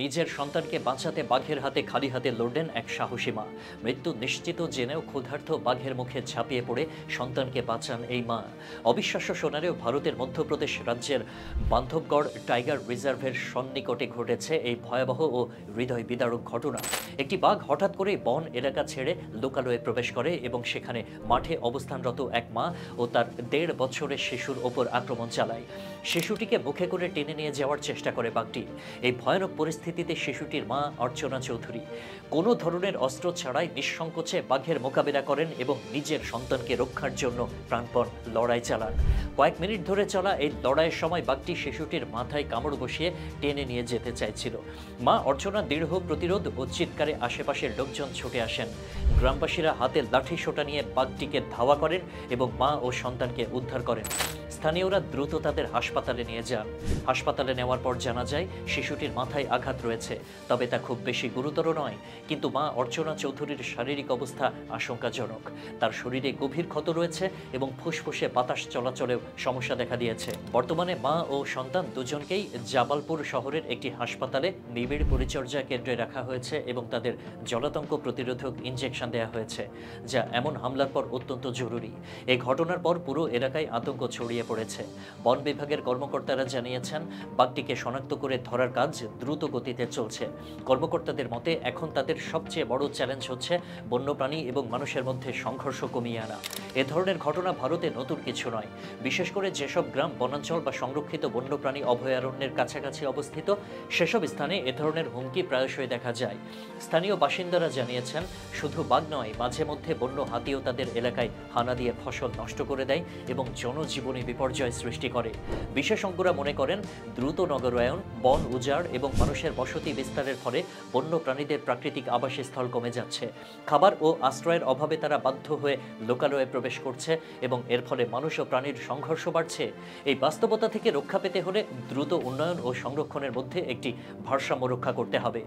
নিজের সন্তানকে বাঁচাতে বাঘের হাতে খালি হাতে লড়লেন এক সাহসী মা। মৃত্যু নিশ্চিত জেনেও ক্ষুধার্ত বাঘের মুখে ঝাঁপিয়ে পড়ে সন্তানকে বাঁচান এই মা। অবিশ্বাস্য শোনালেও ভারতের মধ্যপ্রদেশ রাজ্যের বান্ধবগড় টাইগার রিজার্ভের সন্নিকটে ঘটেছে এই ভয়াবহ ও হৃদয় বিদারক ঘটনা। একটি বাঘ হঠাৎ করে বন এলাকা ছেড়ে লোকালয়ে প্রবেশ করে এবং সেখানে মাঠে অবস্থানরত এক মা ও তার ১.৫ বছরের শিশুর ওপর আক্রমণ চালায়। শিশুটিকে মুখে করে টেনে নিয়ে যাওয়ার চেষ্টা করে বাঘটি। এই ভয়ানক পরিস্থিতিতে শিশুটির মা অর্চনা চৌধুরী কোনো ধরনের অস্ত্র ছাড়াই নিঃসংকোচে বাঘের মোকাবিলা করেন এবং নিজের সন্তানকে রক্ষার জন্য প্রাণপণ লড়াই চালান। কয়েক মিনিট ধরে চলা এই লড়াইয়ের সময় বাঘটি শিশুটির মাথায় কামড় বসিয়ে টেনে নিয়ে যেতে চাইছিল। মা অর্চনা দৃঢ় প্রতিরোধ ও চিৎকারে আশেপাশের লোকজন ছুটে আসেন। গ্রামবাসীরা হাতে লাঠি সোঁটা নিয়ে বাঘটিকে ধাওয়া করেন এবং মা ও সন্তানকে উদ্ধার করেন। স্থানীয়রা দ্রুত তাদের হাসপাতালে নিয়ে যান। হাসপাতালে নেওয়ার পর জানা যায় শিশুটির মাথায় আঘাত রয়েছে, তবে তা খুব বেশি গুরুতর নয়। কিন্তু মা অর্চনা চৌধুরীর শারীরিক অবস্থা আশঙ্কাজনক। তার শরীরে গভীর ক্ষত রয়েছে এবং ফুসফুসে বাতাস চলাচলেও সমস্যা দেখা দিয়েছে। বর্তমানে মা ও সন্তান দুজনকেই জাবালপুর শহরের একটি হাসপাতালে নিবিড় পরিচর্যা কেন্দ্রে রাখা হয়েছে এবং তাদের জলাতঙ্ক প্রতিরোধক ইনজেকশন দেওয়া হয়েছে, যা এমন হামলার পর অত্যন্ত জরুরি। এই ঘটনার পর পুরো এলাকায় আতঙ্ক ছড়িয়ে পড়েছে। বন বিভাগের কর্মকর্তারা জানিয়েছেন বাঘটিকে শনাক্ত করে ধরার কাজ দ্রুত গতিতে চলছে। কর্মকর্তাদের মতে এখন তাদের সবচেয়ে বড় চ্যালেঞ্জ হচ্ছে বন্যপ্রাণী এবং মানুষের মধ্যে সংঘর্ষ কমিয়ে আনা। এ ধরনের ঘটনা ভারতে নতুন কিছু নয়। বিশেষ করে যেসব গ্রাম বনাঞ্চল বা সংরক্ষিত বন্যপ্রাণী অভয়ারণ্যের কাছাকাছি অবস্থিত, সেসব স্থানে এ ধরনের হুমকি প্রায়শই দেখা যায়। স্থানীয় বাসিন্দারা জানিয়েছেন শুধু বাঘ নয়, মাঝে মধ্যে বন্য হাতিও তাদের এলাকায় হানা দিয়ে ফসল নষ্ট করে দেয় এবং জনজীবনে বিপর্যয় সৃষ্টি করে। বিশেষজ্ঞরা মনে করেন দ্রুত নগরায়ন, বন উজাড় এবং মানুষের বসতি বিস্তারের ফলে বন্য প্রাণীদের প্রাকৃতিক আবাসস্থল কমে যাচ্ছে। খাবার ও আশ্রয়ের অভাবে তারা বাধ্য হয়ে লোকালয়ে প্রবেশ করছে এবং এর ফলে মানুষ ও প্রাণীর সংঘর্ষ বাড়ছে। এই বাস্তবতা থেকে রক্ষা পেতে হলে দ্রুত উন্নয়ন ও সংরক্ষণের মধ্যে একটি ভারসাম্য রক্ষা করতে হবে।